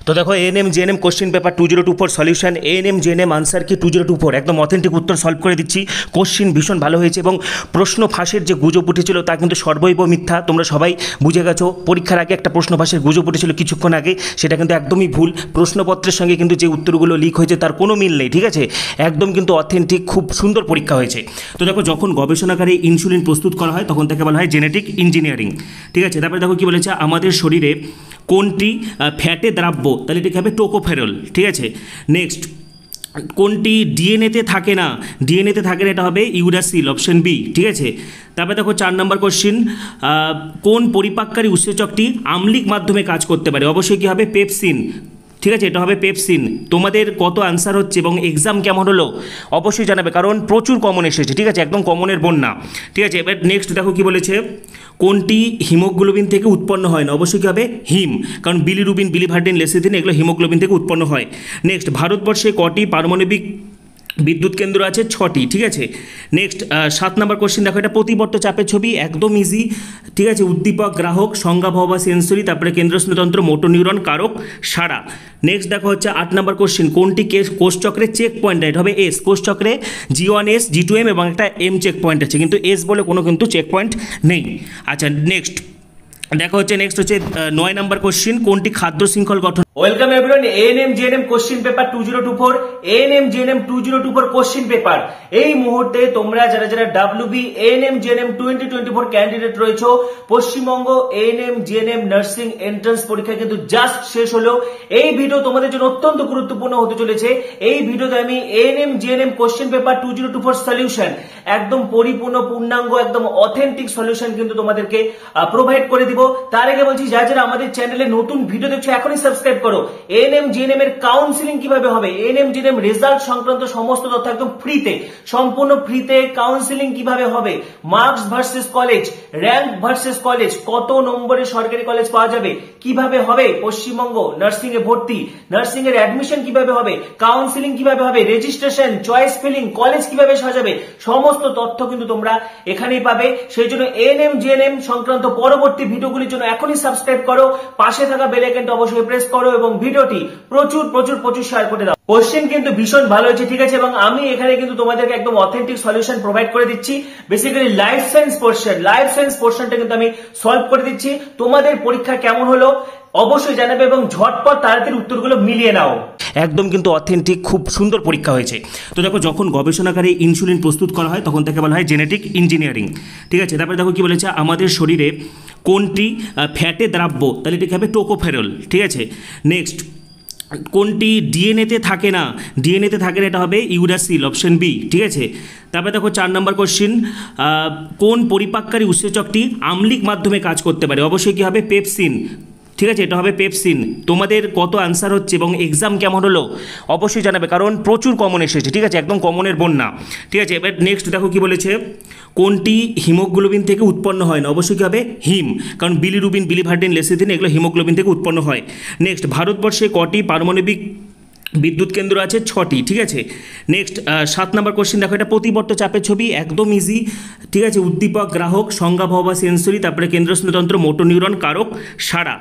তো দেখো ANM GNM question paper 2024 solution ANM GNM answer কি 2024 একদম অথেন্টিক উত্তর সলভ করে দিচ্ছি। কোশ্চেন ভীষণ ভালো হয়েছে এবং প্রশ্ন ফাঁসের যে গুজব উঠেছিল তা কিন্তু সর্বৈব মিথ্যা। তোমরা সবাই বুঝে গেছো। পরীক্ষার আগে একটা প্রশ্ন ফাঁসের গুজব উঠেছিল কিছুক্ষণ আগে, সেটা কিন্তু একদমই ভুল। প্রশ্নপত্রের সঙ্গে কিন্তু যে উত্তরগুলো লিক হয়েছে তার কোনো মিল নেই, ঠিক আছে? একদম কিন্তু অথেন্টিক, খুব সুন্দর পরীক্ষা হয়েছে। তো দেখো, যখন গবেষণাগারে ইনসুলিন প্রস্তুত করা হয় তখন তাকে বলা হয় জেনেটিক ইঞ্জিনিয়ারিং, ঠিক আছে? তারপরে দেখো কি বলেছে, আমাদের শরীরে কোনটি ফ্যাটে দ্রাব্য, তাহলে এটাকে হবে টোকোফেরল, ঠিক আছে? নেক্সট, কোনটি ডিএনএতে থাকে না, ডিএনএতে থাকে না, এটা হবে ইউরাসিল, অপশন বি, ঠিক আছে? তারপরে দেখো 4 নম্বর কোশ্চিন, কোন পরিপাককারী উৎসেচকটি আম্লিক মাধ্যমে কাজ করতে পারে? অবশ্যই কী হবে, পেপসিন, ঠিক আছে? এটা হবে পেপসিন। তোমাদের কত আনসার হচ্ছে এবং এক্সাম কেমন হলো অবশ্যই জানাবে, কারণ প্রচুর কমন এসেছে, ঠিক আছে? একদম কমনের বন্যা, ঠিক আছে? এবার নেক্সট দেখো কি বলেছে, কোনটি হিমোগ্লোবিন থেকে উৎপন্ন হয় না? অবশ্যই কী হবে, হিম, কারণ বিলিরুবিন, বিলিভার্ডিন, লেসিথিন এগুলো হিমোগ্লোবিন থেকে উৎপন্ন হয়। নেক্সট, ভারতবর্ষে কটি পারমাণবিক বিদ্যুৎ কেন্দ্র আছে? 6টি, ঠিক আছে? নেক্সট 7 নম্বর কোশ্চেন দেখো, এটা প্রতিবর্ত চাপের ছবি, একদম ইজি, ঠিক আছে? উদ্দীপক, গ্রাহক, সংজ্ঞাবহ বা সেন্সরি, তারপরে কেন্দ্রস্নায়ুতন্ত্র, মোটর নিউরন, কারক, সাড়া। নেক্সট দেখো হচ্ছে 8 নম্বর কোশ্চেন, কোনটি কোষচক্রে চেক পয়েন্ট? এটা হবে এস। কোষচক্রে G1S, G2M এবং একটা M চেক পয়েন্ট আছে, কিন্তু এস বলে কোনো কিন্তু চেক পয়েন্ট নেই। আচ্ছা, নেক্সট দেখো হচ্ছে, নেক্সট হচ্ছে 9 নম্বর কোশ্চেন, কোনটি খাদ্য শৃঙ্খল গঠন? Welcome everyone, ANM GNM question paper 2024, ANM GNM 2024 question paper. এই মুহূর্তে তোমরা যারা যারা ডাব্লিউবি এএনএম জেএনএম 2024 ক্যান্ডিডেট রয়েছো, Paschimbanga ANM GNM nursing entrance পরীক্ষা কিন্তু জাস্ট শেষ হলো। এই ভিডিও তোমাদের জন্য অত্যন্ত গুরুত্বপূর্ণ হতে চলেছে। এই ভিডিওতে আমি ANM GNM question paper 2024 solution একদম পরিপূর্ণ, পূর্ণাঙ্গ, একদম অথেন্টিক সলিউশন কিন্তু তোমাদেরকে প্রোভাইড করে দিব। তার আগে বলছি, যারা যারা আমাদের চ্যানেলে নতুন ভিডিও দেখছো এখনই সাবস্ক্রাইব করো। এএনএম জেএনএম এর কাউন্সিলিং কিভাবে হবে, এএনএম জেএনএম রেজাল্ট সংক্রান্ত সমস্ত তথ্য একদম ফ্রিতে, সম্পূর্ণ ফ্রিতে। কাউন্সিলিং কিভাবে হবে, marks versus college, rank versus college, কত নম্বরে সরকারি কলেজ পাওয়া যাবে, কিভাবে হবে পশ্চিমবঙ্গ নার্সিং এ ভর্তি, নার্সিং এর অ্যাডমিশন কিভাবে হবে, কাউন্সিলিং কিভাবে হবে, রেজিস্ট্রেশন, চয়েস ফিলিং, কলেজ কিভাবে সাজাবে, সমস্ত তথ্য কিন্তু তোমরা এখানেই পাবে। সেই জন্য এএনএম জেএনএম সংক্রান্ত পরবর্তী ভিডিওগুলির জন্য এখনই সাবস্ক্রাইব করো, পাশে থাকা বেল আইকনটা অবশ্যই প্রেস করো এবং ভিডিওটি প্রচুর প্রচুর প্রচুর শেয়ার করে দাও। কোশ্চেন কিন্তু ভীষণ ভালো হয়েছে, ঠিক আছে? এবং আমি এখানে কিন্তু তোমাদেরকে একদম অথেন্টিক সলিউশন প্রোভাইড করে দিচ্ছি। বেসিক্যালি লাইফ সায়েন্স পোর্শনটা কিন্তু আমি সলভ করে দিচ্ছি। তোমাদের পরীক্ষা কেমন হলো অবশ্যই জানাবে এবং ঝটপট তাড়াতাড়ি উত্তরগুলো মিলিয়ে নাও। একদম কিন্তু অথেন্টিক, খুব সুন্দর পরীক্ষা হয়েছে। তো দেখো, যখন গবেষণাগারে ইনসুলিন প্রস্তুত করা হয় তখন তাকে বলা হয় জেনেটিক ইঞ্জিনিয়ারিং, ঠিক আছে? তারপরে দেখো কি বলেছে, আমাদের শরীরে কোনটি ফ্যাটে দ্রাব্য, তাহলে এটাকে হবে টোকোফেরল, ঠিক আছে? নেক্সট, কোনটি ডিএনএতে থাকে না, ডিএনএতে থাকে না, এটা হবে ইউরাসিল, অপশন বি, ঠিক আছে? তারপরে দেখো 4 নম্বর কোশ্চিন, কোন পরিপাককারী উৎসেচকটি আম্লিক মাধ্যমে কাজ করতে পারে? অবশ্যই কী হবে, পেপসিন, ঠিক আছে? এটা হবে পেপসিন। তোমাদের কত আনসার হচ্ছে এবং এক্সাম কেমন হলো অবশ্যই জানাবে, কারণ প্রচুর কমন এসেছে, ঠিক আছে? একদম কমনের বন্যা, ঠিক আছে? এবার নেক্সট দেখো কি বলেছে, কোনটি হিমোগ্লোবিন থেকে উৎপন্ন হয় না? অবশ্যই কী হবে, হিম, কারণ বিলিরুবিন, বিলিভার্ডিন, লেসিথিন এগুলো হিমোগ্লোবিন থেকে উৎপন্ন হয়। নেক্সট, ভারতবর্ষে কটি পারমাণবিক বিদ্যুৎ কেন্দ্র আছে? 6টি, ঠিক আছে? নেক্সট 7 নম্বর কোশ্চেন দেখো, এটা প্রতিবর্ত চাপের ছবি, একদম ইজি, ঠিক আছে? উদ্দীপক, গ্রাহক, সংজ্ঞাবহ বা সেন্সরি, তারপরে কেন্দ্রস্নায়ুতন্ত্র, মোটর নিউরন, কারক, সাড়া।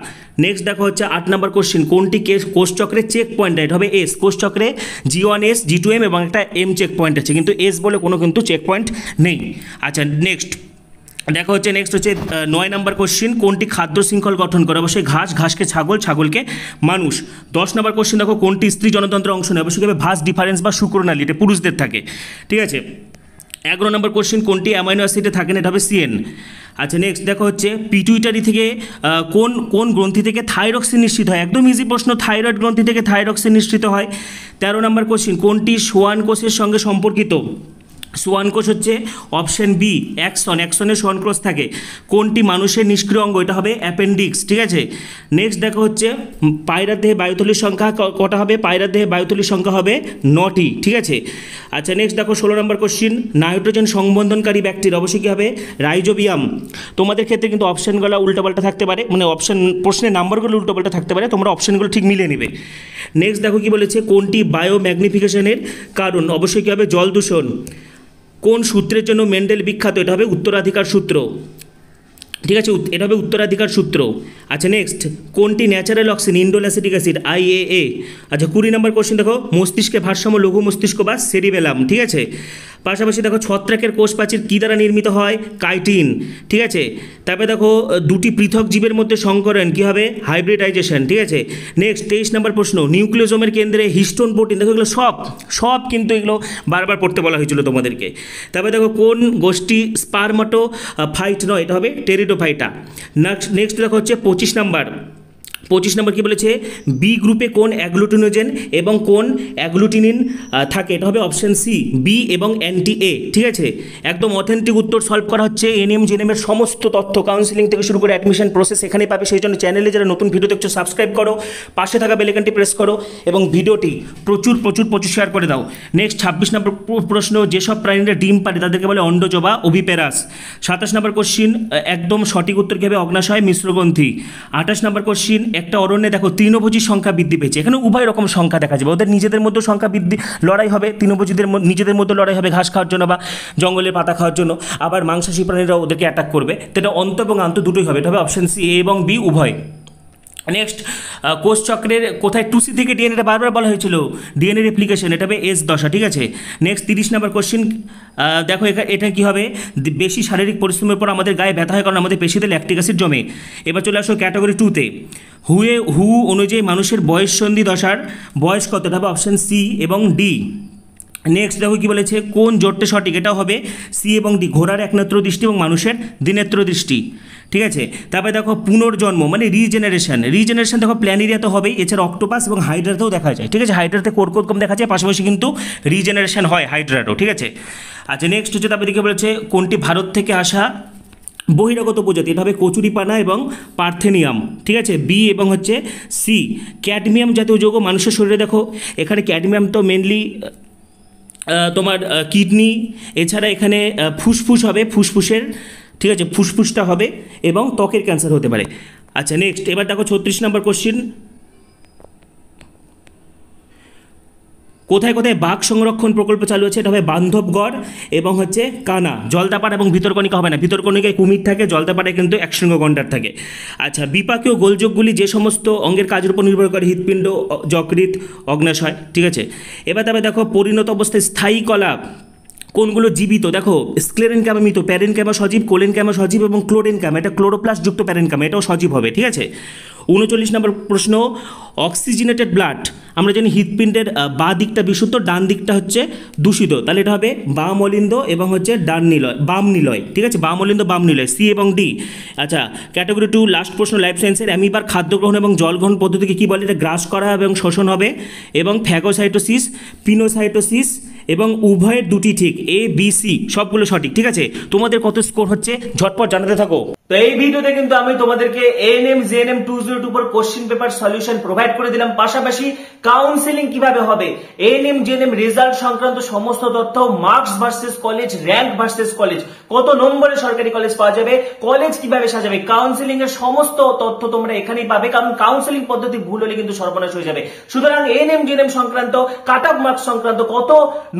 নেক্সট দেখো হচ্ছে 8 নম্বর কোশ্চেন, কোনটি কোষচক্রে চেক পয়েন্ট? এটা হবে এস। কোষচক্রে G1S, G2M এবং একটা M চেক পয়েন্ট আছে, কিন্তু এস বলে কোনো কিন্তু চেক পয়েন্ট নেই। আচ্ছা, নেক্সট দেখো হচ্ছে, নেক্সট হচ্ছে 9 নম্বর কোশ্চেন, কোনটি খাদ্য শৃঙ্খল গঠন করে? অবশ্যই ঘাস, ঘাসকে ছাগল, ছাগলকে মানুষ। 10 নম্বর কোশ্চেন দেখো, কোনটি স্ত্রী জনতন্ত্রে অংশ নেয়? অবশ্যই ভাস ডিফারেন্স বা শুক্রনালী, এটা পুরুষদের থাকে, ঠিক আছে? 11 নম্বর কোশ্চেন, কোনটি অ্যামাইনো অ্যাসিডে থাকে না? এটা হবে CN। আচ্ছা, নেক্সট দেখো হচ্ছে, পিটুইটারি থেকে কোন কোন গ্রন্থি থেকে থাইরক্সিন নিঃসৃত হয়? একদম ইজি প্রশ্ন, থাইরয়েড গ্রন্থি থেকে থাইরক্সিন নিঃসৃত হয়। 13 নম্বর কোশ্চেন, কোনটি সোয়ান কোষের সঙ্গে সম্পর্কিত? সোয়ান কোষ হচ্ছে অপশন বি, অ্যাক্সনে সোয়ান কোষ থাকে। কোনটি মানুষের নিষ্ক্রিয় অঙ্গ? এটা হবে অ্যাপেন্ডিক্স, ঠিক আছে? নেক্সট দেখো হচ্ছে, পায়রার দেহে বায়ুথলির সংখ্যা কটা হবে? পায়রার দেহে বায়ুথলির সংখ্যা হবে 9টি, ঠিক আছে? আচ্ছা, নেক্সট দেখো 16 নম্বর কোশ্চিন, নাইট্রোজেন সংবন্ধনকারী ব্যাকটেরিয়া অবশ্যই কী হবে? রাইজোবিয়াম। তোমাদের ক্ষেত্রে কিন্তু অপশানগুলো উল্টোপাল্টা থাকতে পারে, মানে অপশান প্রশ্নের নাম্বারগুলো উল্টোপাল্টা থাকতে পারে, তোমরা অপশানগুলো ঠিক মিলিয়ে নেবে। নেক্সট দেখো কি বলেছে, কোনটি বায়োম্যাগনিফিকেশনের কারণ? অবশ্যই কী হবে? জল দূষণ। কোন সূত্রের জন্য মেন্ডেল বিখ্যাত? এটা হবে উত্তরাধিকার সূত্র। ঠিক আছে, এটা হবে উত্তরাধিকার সূত্র। আচ্ছা নেক্সট, কোনটি natural oxygen? Indole acetic acid, IAA। আচ্ছা 20 নম্বর কোশ্চেন দেখো, মস্তিষ্কে ভারসাম্য লঘু মস্তিষ্ক বা সেরিবেলাম। ঠিক আছে, পাশাপাশি দেখো ছত্রাকের কোষ প্রাচীর কী দ্বারা নির্মিত হয়? কাইটিন। ঠিক আছে, তারপরে দেখো দুটি পৃথক জীবের মধ্যে সংকরণ কী হবে? হাইব্রিডাইজেশন। ঠিক আছে, নেক্সট 23 নম্বর প্রশ্ন, নিউক্লিওজোমের কেন্দ্রে হিস্টোন প্রোটিন। দেখো এগুলো সব কিন্তু এগুলো বারবার পড়তে বলা হয়েছিল তোমাদেরকে। তারপরে দেখো কোন গোষ্ঠী স্পারমাটো ফাইট নয়? এটা হবে টেরিডোফাইটা। নেক্সট দেখো হচ্ছে 25 নম্বর কি বলেছে? বি গ্রুপে কোন অ্যাগ্লুটিনোজেন এবং কোন অ্যাগ্লুটিনিন থাকে? এটা হবে অপশন সি, বি এবং অ্যান্টি এ। ঠিক আছে, একদম অথেন্টিক উত্তর সলভ করা হচ্ছে। এনএম জেএনএমের সমস্ত তথ্য, কাউন্সিলিং থেকে শুরু করে অ্যাডমিশন প্রসেস এখানেই পাবে। সেই জন্য চ্যানেলে যারা নতুন ভিডিও দেখছো সাবস্ক্রাইব করো, পাশে থাকা বেল আইকনটি প্রেস করো এবং ভিডিওটি প্রচুর শেয়ার করে দাও। নেক্সট 26 নম্বর প্রশ্ন, যেসব প্রাণীরা ডিম পারে তাদেরকে বলে অন্ডজ বা ওভিপেরাস। 27 নম্বর কোশ্চিন, একদম সঠিক উত্তর কী হবে? অগ্নাশয় মিশ্রগ্রন্থি। 28 নম্বর কোশ্চিন, একটা অরণ্যে দেখো তৃণভোজীর সংখ্যা বৃদ্ধি পেয়েছে। এখানে উভয় রকম সংখ্যা দেখা যাবে, ওদের নিজেদের মধ্যে সংখ্যা বৃদ্ধি, লড়াই হবে, তৃণভোজীদের নিজেদের মধ্যে লড়াই হবে ঘাস খাওয়ার জন্য বা জঙ্গলের পাতা খাওয়ার জন্য, আবার মাংসাশী প্রাণীরা ওদেরকে অ্যাটাক করবে। তো এটা অন্ত এবং আন্ত দুটোই হবে, এটা হবে অপশন সি, এ এবং বি উভয়। নেক্সট, কোষচক্রের কোথায় 2C থেকে ডিএনএটা বারবার বলা হয়েছিল? ডিএনএ রেপ্লিকেশন, এটা হবে S দশা। ঠিক আছে, নেক্সট 30 নম্বর কোশ্চিন, দেখো এটা কী হবে? বেশি শারীরিক পরিশ্রমের পর আমাদের গায়ে ব্যথা হয় কারণ আমাদের পেশিতে ল্যাকটিক অ্যাসিড জমে। এবার চলে আসো ক্যাটাগরি 2-তে, হু অনুযায়ী মানুষের বয়ঃসন্ধি দশার বয়স কত? এটা হবে অপশন সি এবং ডি। নেক্সট দেখো কী বলেছে? কোন জোটটা সঠিক? এটাও হবে সি এবং ডি, ঘোড়ার একনেত্র দৃষ্টি এবং মানুষের দ্বিনেত্র দৃষ্টি। ঠিক আছে, তারপরে দেখো পুনর্জন্ম মানে রিজেনারেশন দেখো প্ল্যানেরিয়াতে হবেই, এছাড়া অক্টোপাস এবং হাইড্রাতেও দেখা যায়। ঠিক আছে, হাইড্রাতে কোরকোদ কম দেখা যায়, পাশাপাশি কিন্তু রিজেনারেশন হয় হাইড্রারও। ঠিক আছে, আচ্ছা নেক্সট হচ্ছে তারপরে দিকে বলেছে কোনটি ভারত থেকে আসা বহিরাগত প্রজাতি? এটা হবে কচুরিপানা এবং পার্থেনিয়াম। ঠিক আছে, বি এবং হচ্ছে সি। ক্যাডমিয়াম জাতীয় যৌগ মানুষের শরীরে দেখো, এখানে ক্যাডমিয়াম তো মেনলি তোমার কিডনি, এছাড়া এখানে ফুসফুস হবে, ফুসফুসের, ঠিক আছে, ফুসফুসটা হবে এবং ত্বকের ক্যান্সার হতে পারে। আচ্ছা নেক্সট, এবার দেখো 36 নম্বর কোশ্চিন, কোথায় কোথায় বাঘ সংরক্ষণ প্রকল্প চালু আছে? এটা হবে বান্ধবগড় এবং হচ্ছে কানা। জলদাপাড়া এবং ভিতরকণিকা হবে না, ভিতরকণিকায় কুমির থাকে, জলদাপাড়ায় কিন্তু একশৃঙ্গ গন্ডার থাকে। আচ্ছা, বিপাকীয় গোলযোগগুলি যে সমস্ত অঙ্গের কাজের উপর নির্ভর করে? হৃৎপিণ্ড, যকৃৎ, অগ্নাশয়। ঠিক আছে, এবার তবে দেখো পরিণত অবস্থায় স্থায়ী কলা কোনগুলো জীবিত? দেখো স্ক্লেরেনক্যামা মৃত, প্যারেনক্যামা সজীব, কোলেনক্যামা সজীব এবং ক্লোরেনক্যামা, এটা ক্লোরোপ্লাস্ট যুক্ত প্যারেনক্যামা, এটাও সজীব হবে। ঠিক আছে, 39 নম্বর প্রশ্ন, অক্সিজেনেটেড ব্লাড, আমরা জানি হৃৎপিণ্ডের বাঁ দিকটা বিশুদ্ধ, ডান দিকটা হচ্ছে দূষিত, তাহলে এটা হবে বাম অলিন্দ এবং হচ্ছে বাম নিলয়। ঠিক আছে, বাম অলিন্দ বাম নিলয়, সি এবং ডি। আচ্ছা ক্যাটাগরি 2 লাস্ট প্রশ্ন, লাইফ সায়েন্সের, অ্যামিবার খাদ্য গ্রহণ এবং জল গ্রহণ পদ্ধতিকে কী বলে? এটা গ্রাস করা এবং শোষণ হবে, এবং ফ্যাগোসাইটোসিস, পিনোসাইটোসিস, এবং উভয়ের দুটি ঠিক, A B C সবগুলো সঠিক। ঠিক আছে, তোমাদের কত স্কোর হচ্ছে ঝটপট জানাতে থাকো। তো এই ভিডিওতে কিন্তু আমি তোমাদেরকে ANM GNM 2024 question paper solution provide করে দিলাম, পাশাপাশি কাউন্সেলিং কিভাবে হবে, এএনএম জেএনএম রেজাল্ট সংক্রান্ত সমস্ত তথ্য, marks versus college, rank versus college, কত নম্বরে সরকারি কলেজ পাওয়া যাবে, কলেজ কিভাবে সাজাবে, কাউন্সেলিং এর সমস্ত তথ্য তোমরা এখানেই পাবে, কারণ কাউন্সেলিং পদ্ধতি ভুল হলে কিন্তু সর্বনাশ হয়ে যাবে। সুতরাং এএনএম জেএনএম সংক্রান্ত, কাট অফ মার্কস সংক্রান্ত, কত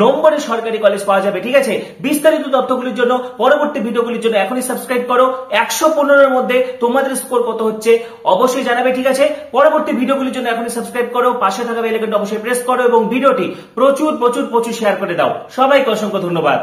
নম্বরে সরকারি কলেজ পাওয়া যাবে, ঠিক আছে, বিস্তারিত তথ্যগুলির জন্য, পরবর্তী ভিডিওগুলির জন্য এখনই সাবস্ক্রাইব করো। 115 এর মধ্যে তোমাদের স্কোর কত হচ্ছে অবশ্যই জানাবে। ঠিক আছে, পরবর্তী ভিডিওগুলির জন্য এখনই সাবস্ক্রাইব করো, পাশে থাকা বেল আইকনটা অবশ্যই প্রেস করো এবং ভিডিওটি প্রচুর শেয়ার করে দাও। সবাইকে অসংখ্য ধন্যবাদ।